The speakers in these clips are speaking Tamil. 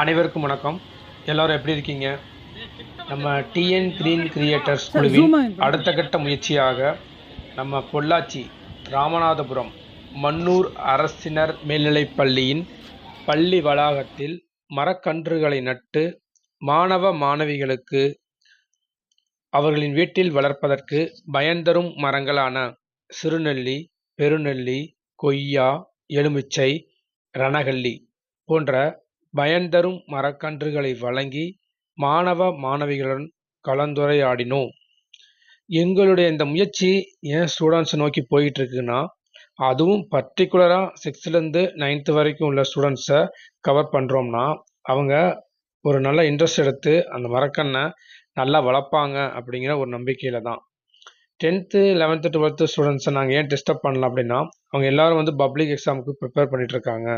அனைவருக்கும் வணக்கம். எல்லாரும் எப்படி இருக்கீங்க? நம்ம டிஎன் கிரீன் கிரியேட்டர்ஸ் குழுவின் அடுத்த கட்ட முயற்சியாக நம்ம பொள்ளாச்சி ராமநாதபுரம் மன்னூர் அரசினர் மேல்நிலைப் பள்ளியின் பள்ளி வளாகத்தில் மரக்கன்றுகளை நட்டு மாணவ மாணவிகளுக்கு அவர்களின் வீட்டில் வளர்ப்பதற்கு பயன்தரும் மரங்களான சிறுநெல்லி, பெருநெல்லி, கொய்யா, எலுமிச்சை, ரணகல்லி போன்ற பயன்தரும் மரக்கன்றுகளை வழங்கி மாணவ மாணவிகளுடன் கலந்துரையாடினோம். எங்களுடைய இந்த முயற்சி ஏன் ஸ்டூடெண்ட்ஸை நோக்கி போயிட்டு இருக்குன்னா, அதுவும் பர்டிகுலராக 6th-லேருந்து 9th வரைக்கும் உள்ள ஸ்டூடெண்ட்ஸை கவர் பண்ணுறோம்னா, அவங்க ஒரு நல்ல இன்ட்ரெஸ்ட் எடுத்து அந்த மரக்கன்றை நல்லா வளர்ப்பாங்க அப்படிங்கிற ஒரு நம்பிக்கையில் தான். 10th, 11th, 12th ஸ்டூடெண்ட்ஸை நாங்கள் ஏன் டிஸ்டர்ப் பண்ணல அப்படின்னா, அவங்க எல்லாரும் பப்ளிக் எக்ஸாமுக்கு ப்ரிப்பேர் பண்ணிட்டு இருக்காங்க.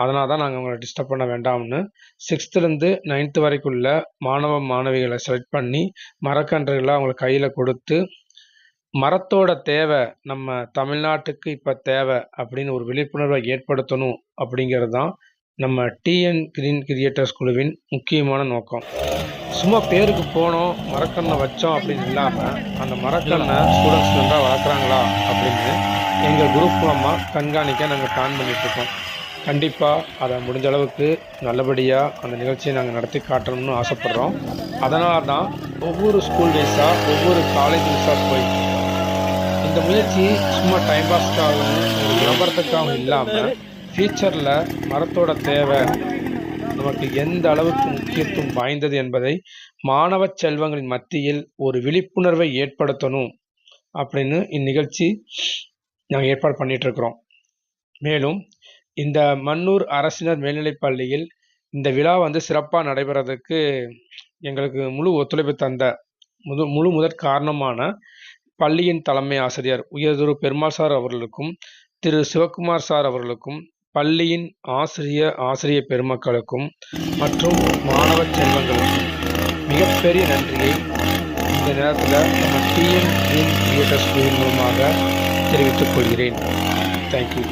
அதனால தான் நாங்கள் அவங்களை டிஸ்டர்ப் பண்ண வேண்டாம்னு 6th-லேருந்து 9th வரைக்கும் உள்ள மாணவ மாணவிகளை செலக்ட் பண்ணி மரக்கன்றுகளை அவங்களுக்கு கையில் கொடுத்து, மரத்தோட தேவை நம்ம தமிழ்நாட்டுக்கு இப்போ தேவை அப்படின்னு ஒரு விழிப்புணர்வை ஏற்படுத்தணும் அப்படிங்கிறது தான் நம்ம டிஎன் கிரீன் கிரியேட்டர்ஸ் குழுவின் முக்கியமான நோக்கம். சும்மா பேருக்கு போனோம், மரக்கன்றை வச்சோம் அப்படின்னு இல்லாமல், அந்த மரக்கன்றை ஸ்டூடெண்ட்ஸ் நன்றாக வளர்க்குறாங்களா அப்படின்னு எங்கள் குரூப் மூலமாக கண்காணிக்க நாங்கள் பிளான் பண்ணிகிட்ருக்கோம். கண்டிப்பாக அதை முடிஞ்ச அளவுக்கு நல்லபடியாக அந்த நிகழ்ச்சியை நாங்கள் நடத்தி காட்டணும்னு ஆசைப்பட்றோம். அதனால தான் ஒவ்வொரு ஸ்கூல் டேஸாக ஒவ்வொரு காலேஜ் டேஸாக போயிட்டுருக்கோம். இந்த முயற்சி சும்மா டைம் பாஸ்க்காகவும் ஒரு விளம்பரத்துக்காகவும் இல்லாமல், ஃபியூச்சரில் மரத்தோட தேவை நமக்கு எந்த அளவுக்கு முக்கியத்துவம் வாய்ந்தது என்பதை மாணவ செல்வங்களின் மத்தியில் ஒரு விழிப்புணர்வை ஏற்படுத்தணும் அப்படின்னு இந்நிகழ்ச்சி நாங்கள் ஏற்பாடு பண்ணிட்டு இருக்கிறோம். மேலும் இந்த மன்னூர் அரசினர் மேல்நிலைப் பள்ளியில் இந்த விழா சிறப்பாக நடைபெறதுக்கு எங்களுக்கு முழு ஒத்துழைப்பு தந்த முதற் காரணமான பள்ளியின் தலைமை ஆசிரியர் உயர்திரு பெருமாள் சார் அவர்களுக்கும், திரு சிவகுமார் சார் அவர்களுக்கும், பள்ளியின் ஆசிரிய பெருமக்களுக்கும் மற்றும் மாணவ செல்வங்களுக்கும் மிகப்பெரிய நன்றியை இந்த நேரத்தில் நம்ம டிஎன் கிரீன் கிரியேட்டர்ஸ் குழுவின் மூலமாக தெரிவித்துக் கொள்கிறேன். தேங்க்யூ.